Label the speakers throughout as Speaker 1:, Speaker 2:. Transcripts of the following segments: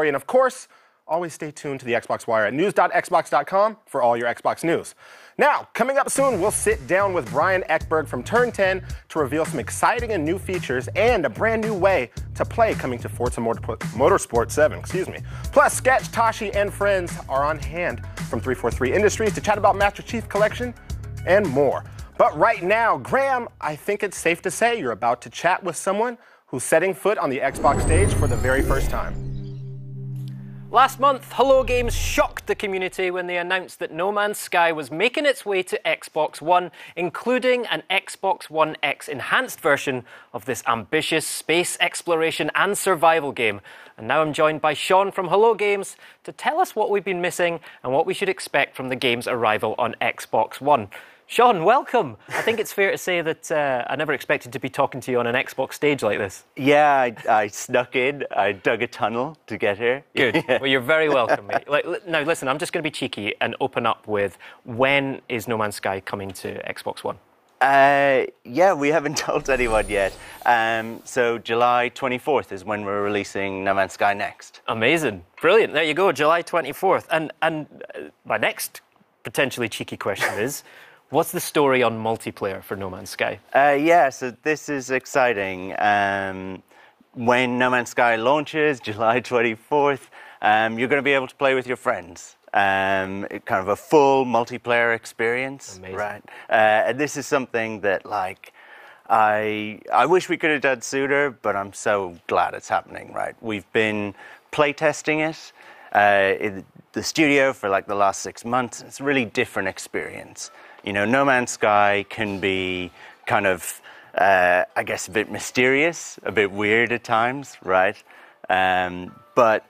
Speaker 1: for you. And of course, always stay tuned to the Xbox Wire at news.xbox.com for all your Xbox news. Now, coming up soon, we'll sit down with Brian Ekberg from Turn 10 to reveal some exciting and new features and a brand new way to play coming to Forza Motorsport 7. Plus, Sketch, Tashi, and friends are on hand from 343 Industries to chat about Master Chief Collection and more. But right now, Graham, I think it's safe to say you're about to chat with someone who's setting foot on the Xbox stage for the very first time.
Speaker 2: Last month, Hello Games shocked the community when they announced that No Man's Sky was making its way to Xbox One, including an Xbox One X enhanced version of this ambitious space exploration and survival game. And now I'm joined by Sean from Hello Games to tell us what we've been missing and what we should expect from the game's arrival on Xbox One. Sean, welcome. I think it's fair to say that I never expected to be talking to you on an Xbox stage like this.
Speaker 3: Yeah, I snuck in. I dug a tunnel to get here.
Speaker 2: Good. Well, you're very welcome, mate. Now, listen, I'm just going to be cheeky and open up with, when is No Man's Sky coming to Xbox One?
Speaker 3: Yeah, we haven't told anyone yet. So July 24th is when we're releasing No Man's Sky next.
Speaker 2: Amazing. Brilliant. There you go, July 24th. And my next potentially cheeky question is, what's the story on multiplayer for No Man's Sky?
Speaker 3: Yeah, so this is exciting. When No Man's Sky launches, July 24th, you're going to be able to play with your friends. Kind of a full multiplayer experience.
Speaker 2: Amazing.
Speaker 3: Right? And this is something that, I wish we could have done sooner, but I'm so glad it's happening, right? We've been playtesting it in the studio for the last 6 months. It's a really different experience. You know, No Man's Sky can be kind of, I guess, a bit mysterious, a bit weird at times, right? But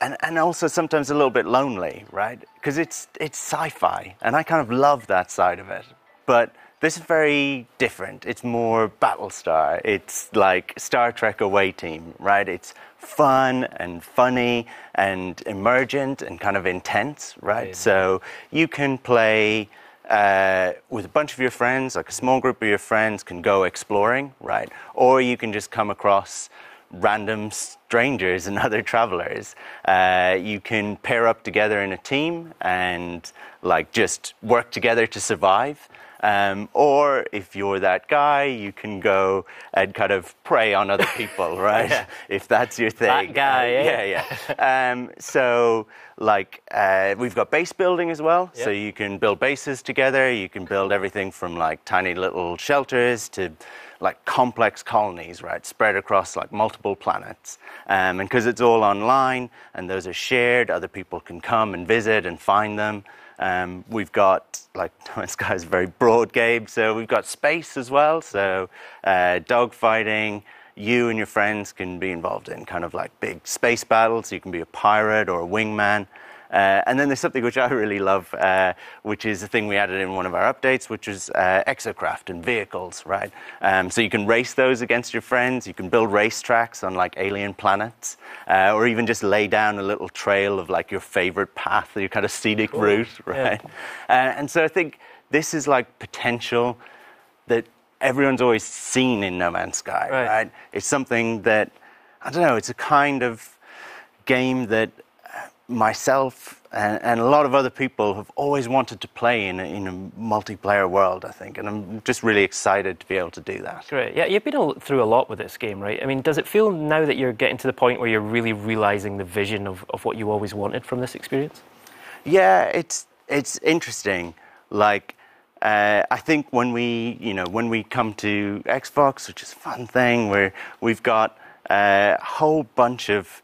Speaker 3: and also sometimes a little bit lonely, right? Because it's sci-fi, and I kind of love that side of it. But this is very different. It's more Battlestar. It's like Star Trek Away Team, right? It's fun and funny and emergent and kind of intense, right?
Speaker 2: Yeah.
Speaker 3: So you can play with a bunch of your friends, like a small group of your friends can go exploring, right? Or you can just come across random strangers and other travelers. You can pair up together in a team and just work together to survive. Or if you're that guy, you can go and kind of prey on other people, right?
Speaker 2: Yeah.
Speaker 3: If that's your thing.
Speaker 2: That guy,
Speaker 3: yeah. So we've got base building as well.
Speaker 2: Yeah.
Speaker 3: So you can build bases together. You can build everything from tiny little shelters to complex colonies, right? Spread across multiple planets. And because it's all online and those are shared, other people can come and visit and find them. We've got, No Man's Sky is a very broad game, so we've got space as well. So dogfighting, you and your friends can be involved in kind of big space battles. You can be a pirate or a wingman. And then there's something which I really love, which is a thing we added in one of our updates, which is exocraft and vehicles, right? So you can race those against your friends. You can build racetracks on alien planets, or even just lay down a little trail of your favorite path, your kind of scenic route, right?
Speaker 2: Yeah.
Speaker 3: And so I think this is potential that everyone's always seen in No Man's Sky, right? It's something that, I don't know, it's a kind of game that myself and a lot of other people have always wanted to play in a multiplayer world, I think, and I'm just really excited to be able to do that.
Speaker 2: Great. Yeah, you've been through a lot with this game, right? I mean, does it feel now that you're getting to the point where you're really realizing the vision of what you always wanted from this experience?
Speaker 3: Yeah, it's interesting. I think when we come to Xbox, which is a fun thing, where we've got a whole bunch of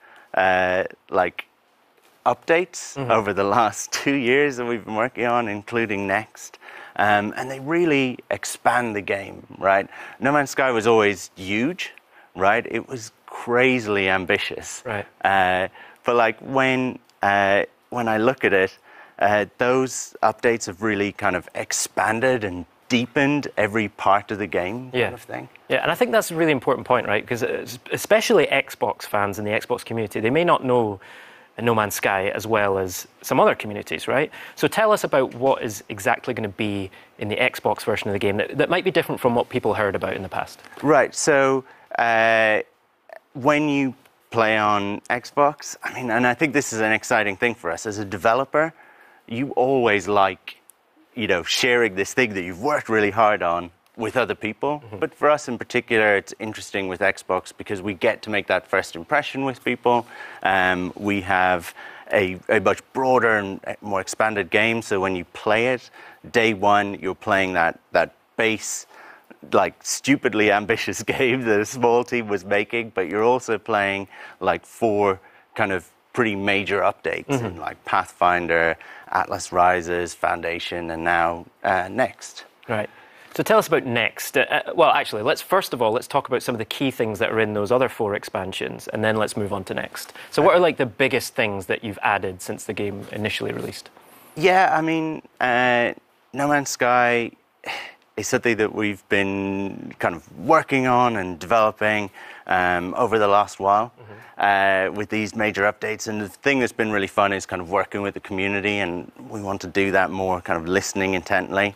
Speaker 3: updates over the last 2 years that we've been working on, including Next. And they really expand the game, right? No Man's Sky was always huge, right? It was crazily ambitious.
Speaker 2: Right.
Speaker 3: But when I look at it, those updates have really kind of expanded and deepened every part of the game, kind of thing.
Speaker 2: Yeah, and I think that's a really important point, right? Because especially Xbox fans in the Xbox community, they may not know No Man's Sky as well as some other communities, right? So tell us about what is exactly going to be in the Xbox version of the game that might be different from what people heard about in the past.
Speaker 3: Right, so when you play on Xbox. I mean, and I think this is an exciting thing for us. As a developer, you always like, sharing this thing that you've worked really hard on with other people. But for us in particular, it's interesting with Xbox because we get to make that first impression with people. We have a much broader and more expanded game. So when you play it, day one, you're playing that base, like stupidly ambitious game that a small team was making, but you're also playing like 4 kind of pretty major updates in like Pathfinder, Atlas Rises, Foundation, and now Next.
Speaker 2: Right. So tell us about Next. Well, actually, let's talk about some of the key things that are in those other 4 expansions, and then let's move on to Next. So what are like the biggest things that you've added since the game initially released?
Speaker 3: Yeah, I mean, No Man's Sky is something that we've been kind of working on and developing over the last while with these major updates. And the thing that's been really fun is kind of working with the community, and we want to do that more, kind of listening intently.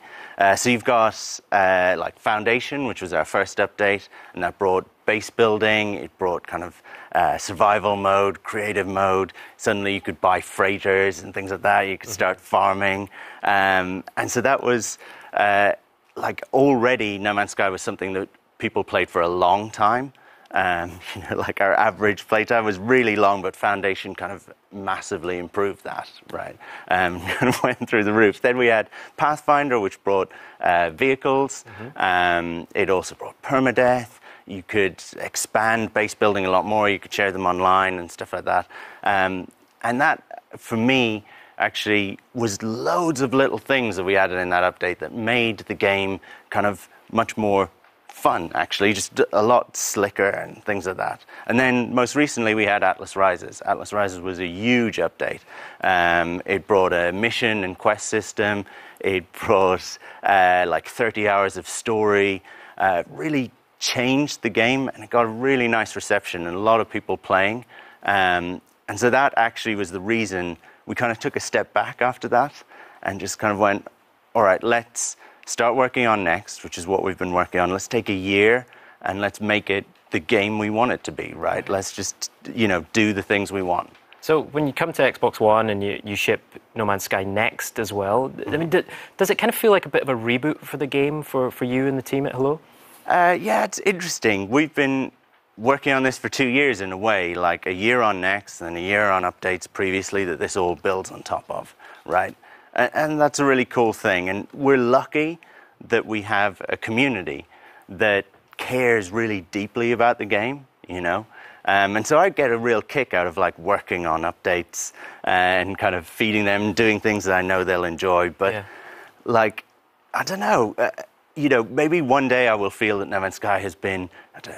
Speaker 3: So you've got like Foundation, which was our first update, and that brought base building. It brought kind of survival mode, creative mode. Suddenly you could buy freighters and things like that. You could start farming. And so that was like already No Man's Sky was something that people played for a long time. Like our average playtime was really long, but Foundation kind of massively improved that, right? Kind of went through the roof. Then we had Pathfinder, which brought vehicles. It also brought permadeath. You could expand base building a lot more. You could share them online and stuff like that. And that, for me, actually was loads of little things that we added in that update that made the game kind of much more fun, actually, just a lot slicker and things like that. And then most recently we had Atlas Rises. Atlas Rises was a huge update. It brought a mission and quest system. It brought like 30 hours of story, really changed the game, and it got a really nice reception and a lot of people playing. And so that actually was the reason we kind of took a step back after that and just kind of went, all right, let's start working on Next, which is what we've been working on. Let's take a year and let's make it the game we want it to be, right? Let's just, do the things we want.
Speaker 2: So when you come to Xbox One and you ship No Man's Sky Next as well, I mean, does it kind of feel like a bit of a reboot for the game for you and the team at Hello?
Speaker 3: Yeah, it's interesting. We've been working on this for 2 years in a way, like a year on Next and a year on updates previously that this all builds on top of, right? And that's a really cool thing. And we're lucky that we have a community that cares really deeply about the game, And so I get a real kick out of like working on updates and kind of feeding them, doing things that I know they'll enjoy. But like, I don't know, maybe one day I will feel that No Man's Sky has been,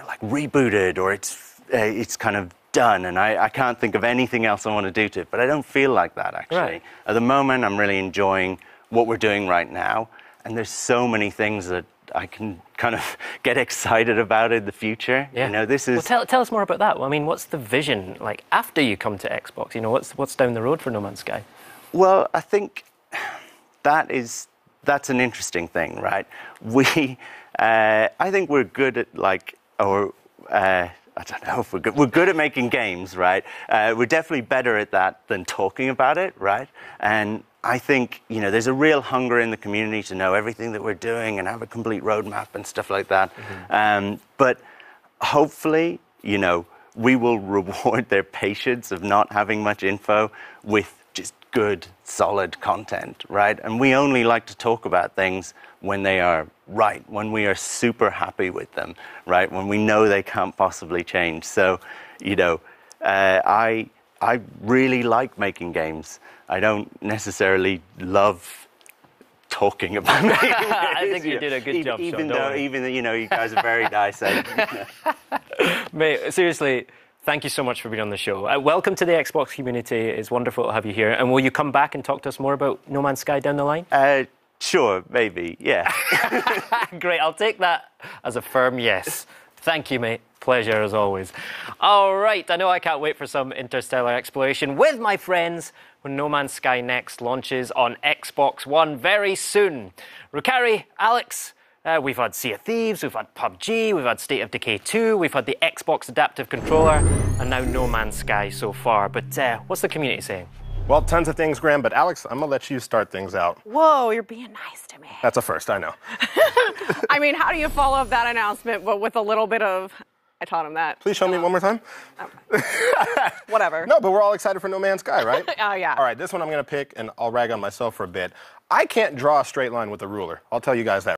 Speaker 3: like rebooted, or it's kind of done, and I can't think of anything else I want to do to it. But I don't feel like that, actually.
Speaker 2: Right.
Speaker 3: At the moment, I'm really enjoying what we're doing right now, and there's so many things that I can kind of get excited about in the future.
Speaker 2: Yeah.
Speaker 3: This is...
Speaker 2: Well, tell us more about that. I mean, what's the vision like after you come to Xbox? What's down the road for No Man's Sky?
Speaker 3: Well, I think that's an interesting thing, right? I think we're good at I don't know if we're good. We're good at making games, right? We're definitely better at that than talking about it, right? And I think, there's a real hunger in the community to know everything that we're doing and have a complete roadmap and stuff like that. But hopefully, we will reward their patience of not having much info with just good, solid content, right? And we only like to talk about things when they are right, when we are super happy with them, right? When we know they can't possibly change. So, I really like making games. I don't necessarily love talking about it.
Speaker 2: I think you did a good job,
Speaker 3: even though you guys are very nice.
Speaker 2: Mate, seriously, thank you so much for being on the show. Welcome to the Xbox community. It's wonderful to have you here. And will you come back and talk to us more about No Man's Sky down the line?
Speaker 3: Sure, maybe, yeah.
Speaker 2: Great, I'll take that as a firm yes. Thank you, mate. Pleasure as always. All right, I know I can't wait for some interstellar exploration with my friends when No Man's Sky Next launches on Xbox One very soon. Rukari, Alex, We've had Sea of Thieves, we've had PUBG, we've had State of Decay 2, we've had the Xbox Adaptive Controller, and now No Man's Sky so far. But what's the community saying?
Speaker 1: Well, tons of things, Graham, but Alex, I'm going to let you start things out.
Speaker 4: Whoa, you're being nice to me.
Speaker 1: That's a first, I know.
Speaker 4: I mean, how do you follow up that announcement, but with a little bit of, I taught him that.
Speaker 1: Please show me one more time.
Speaker 4: Whatever.
Speaker 1: No, but we're all excited for No Man's Sky, right?
Speaker 4: Oh, yeah.
Speaker 1: All right, this one I'm going to pick, and I'll rag on myself for a bit. I can't draw a straight line with a ruler. I'll tell you guys that